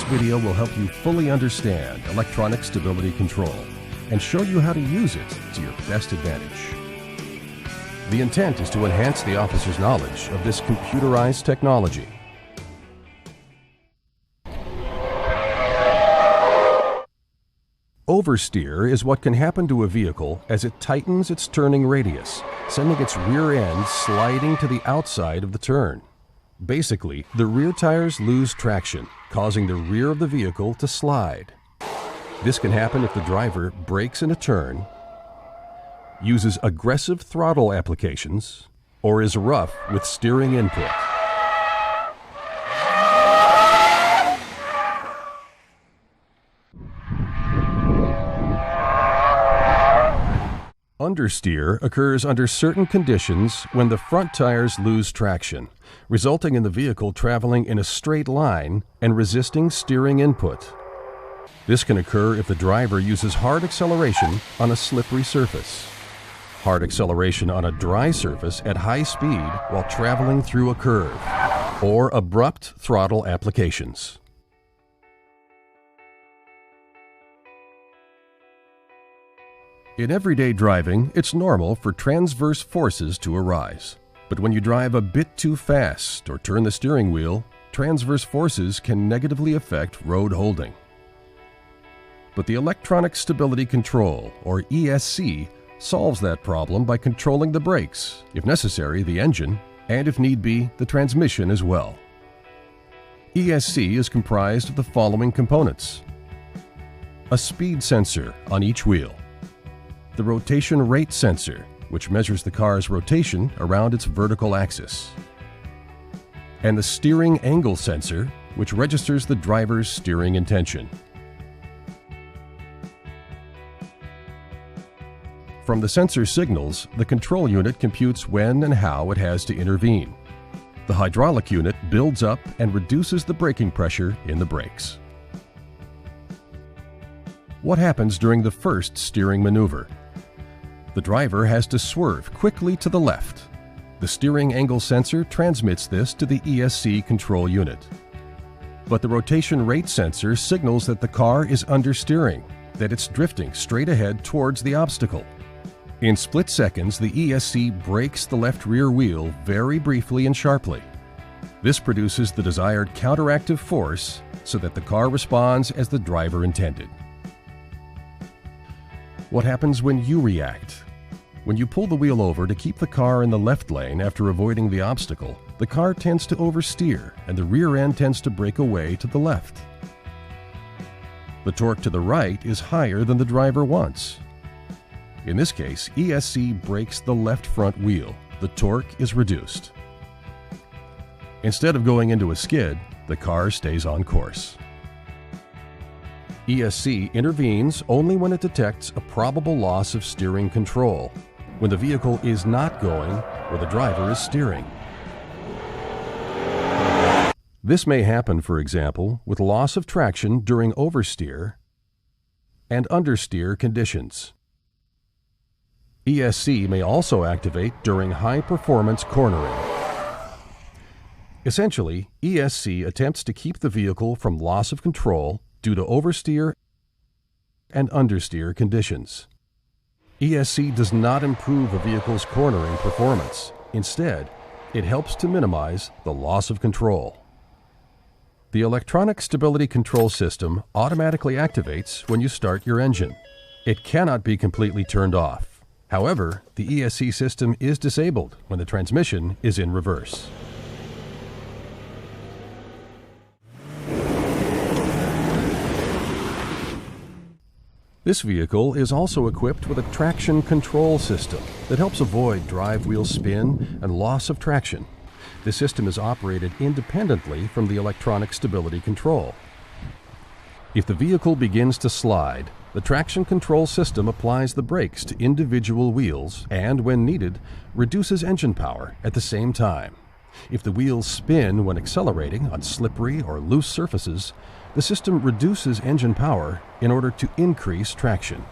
This video will help you fully understand electronic stability control and show you how to use it to your best advantage. The intent is to enhance the officer's knowledge of this computerized technology. Oversteer is what can happen to a vehicle as it tightens its turning radius, sending its rear end sliding to the outside of the turn. Basically, the rear tires lose traction, causing the rear of the vehicle to slide. This can happen if the driver brakes in a turn, uses aggressive throttle applications, or is rough with steering input. Understeer occurs under certain conditions when the front tires lose traction, resulting in the vehicle traveling in a straight line and resisting steering input. This can occur if the driver uses hard acceleration on a slippery surface, hard acceleration on a dry surface at high speed while traveling through a curve, or abrupt throttle applications. In everyday driving, it's normal for transverse forces to arise. But when you drive a bit too fast or turn the steering wheel, transverse forces can negatively affect road holding. But the electronic stability control, or ESC, solves that problem by controlling the brakes, if necessary the engine, and if need be, the transmission as well. ESC is comprised of the following components: a speed sensor on each wheel, the rotation rate sensor, which measures the car's rotation around its vertical axis, and the steering angle sensor, which registers the driver's steering intention. From the sensor signals, the control unit computes when and how it has to intervene. The hydraulic unit builds up and reduces the braking pressure in the brakes. What happens during the first steering maneuver? The driver has to swerve quickly to the left. The steering angle sensor transmits this to the ESC control unit. But the rotation rate sensor signals that the car is understeering, that it's drifting straight ahead towards the obstacle. In split seconds, the ESC brakes the left rear wheel very briefly and sharply. This produces the desired counteractive force so that the car responds as the driver intended. What happens when you react? When you pull the wheel over to keep the car in the left lane after avoiding the obstacle, the car tends to oversteer and the rear end tends to break away to the left. The torque to the right is higher than the driver wants. In this case, ESC brakes the left front wheel. The torque is reduced. Instead of going into a skid, the car stays on course. ESC intervenes only when it detects a probable loss of steering control, when the vehicle is not going where the driver is steering. This may happen, for example, with loss of traction during oversteer and understeer conditions. ESC may also activate during high-performance cornering. Essentially, ESC attempts to keep the vehicle from loss of control due to oversteer and understeer conditions. ESC does not improve a vehicle's cornering performance. Instead, it helps to minimize the loss of control. The electronic stability control system automatically activates when you start your engine. It cannot be completely turned off. However, the ESC system is disabled when the transmission is in reverse. This vehicle is also equipped with a traction control system that helps avoid drive wheel spin and loss of traction. This system is operated independently from the electronic stability control. If the vehicle begins to slide, the traction control system applies the brakes to individual wheels and, when needed, reduces engine power at the same time. If the wheels spin when accelerating on slippery or loose surfaces, the system reduces engine power in order to increase traction.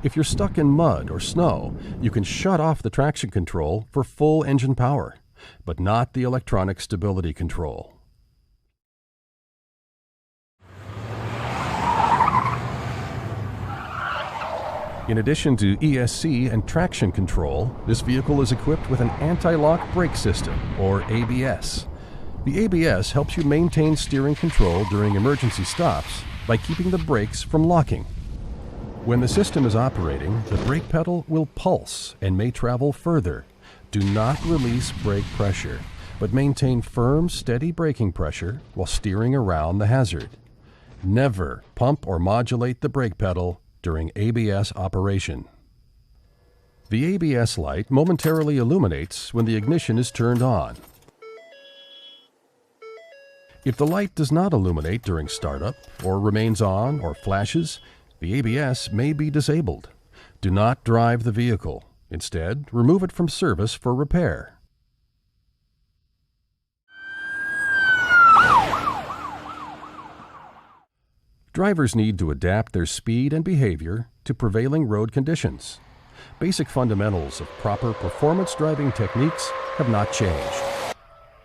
If you're stuck in mud or snow, you can shut off the traction control for full engine power, but not the electronic stability control. In addition to ESC and traction control, this vehicle is equipped with an anti-lock brake system, or ABS. The ABS helps you maintain steering control during emergency stops by keeping the brakes from locking. When the system is operating, the brake pedal will pulse and may travel further. Do not release brake pressure, but maintain firm, steady braking pressure while steering around the hazard. Never pump or modulate the brake pedal during ABS operation. The ABS light momentarily illuminates when the ignition is turned on. If the light does not illuminate during startup or remains on or flashes, the ABS may be disabled. Do not drive the vehicle. Instead, remove it from service for repair. Drivers need to adapt their speed and behavior to prevailing road conditions. Basic fundamentals of proper performance driving techniques have not changed.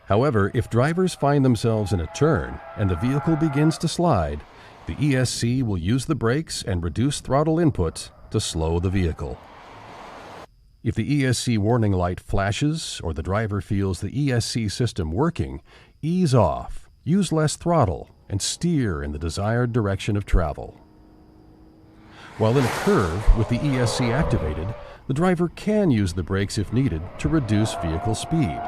However, if drivers find themselves in a turn and the vehicle begins to slide, the ESC will use the brakes and reduce throttle input to slow the vehicle. If the ESC warning light flashes or the driver feels the ESC system working, ease off, use less throttle, and steer in the desired direction of travel. While in a curve with the ESC activated, the driver can use the brakes if needed to reduce vehicle speed.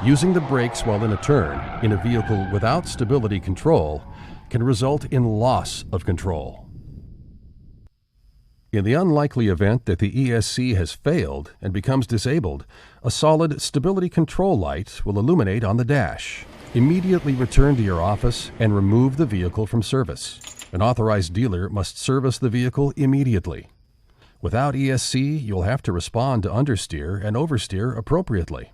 Using the brakes while in a turn in a vehicle without stability control can result in loss of control. In the unlikely event that the ESC has failed and becomes disabled, a solid stability control light will illuminate on the dash. Immediately return to your office and remove the vehicle from service. An authorized dealer must service the vehicle immediately. Without ESC, you'll have to respond to understeer and oversteer appropriately.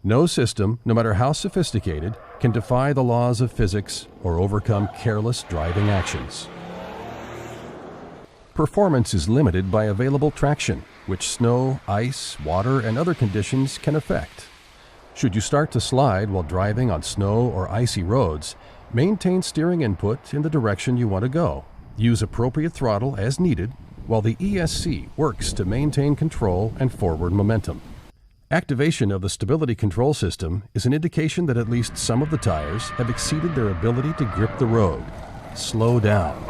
No system, no matter how sophisticated, can defy the laws of physics or overcome careless driving actions. Performance is limited by available traction, which snow, ice, water, and other conditions can affect. Should you start to slide while driving on snow or icy roads, maintain steering input in the direction you want to go. Use appropriate throttle as needed, while the ESC works to maintain control and forward momentum. Activation of the stability control system is an indication that at least some of the tires have exceeded their ability to grip the road. Slow down.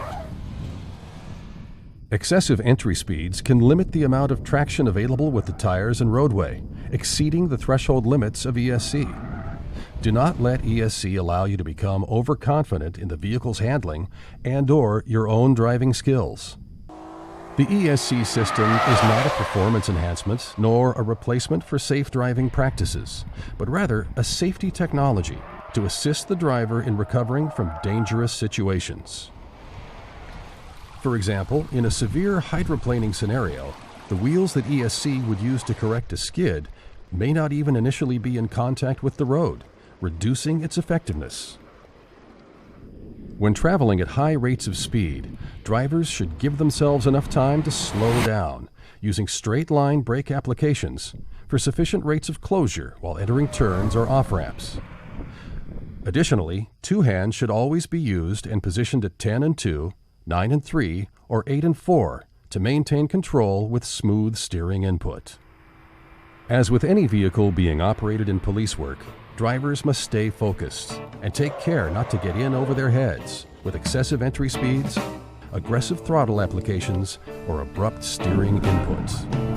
Excessive entry speeds can limit the amount of traction available with the tires and roadway, exceeding the threshold limits of ESC. Do not let ESC allow you to become overconfident in the vehicle's handling and/or your own driving skills. The ESC system is not a performance enhancement nor a replacement for safe driving practices, but rather a safety technology to assist the driver in recovering from dangerous situations. For example, in a severe hydroplaning scenario, the wheels that ESC would use to correct a skid may not even initially be in contact with the road, reducing its effectiveness. When traveling at high rates of speed, drivers should give themselves enough time to slow down, using straight-line brake applications for sufficient rates of closure while entering turns or off-ramps. Additionally, two hands should always be used and positioned at 10 and 2, 9 and 3, or 8 and 4 to maintain control with smooth steering input. As with any vehicle being operated in police work, drivers must stay focused and take care not to get in over their heads with excessive entry speeds, aggressive throttle applications, or abrupt steering inputs.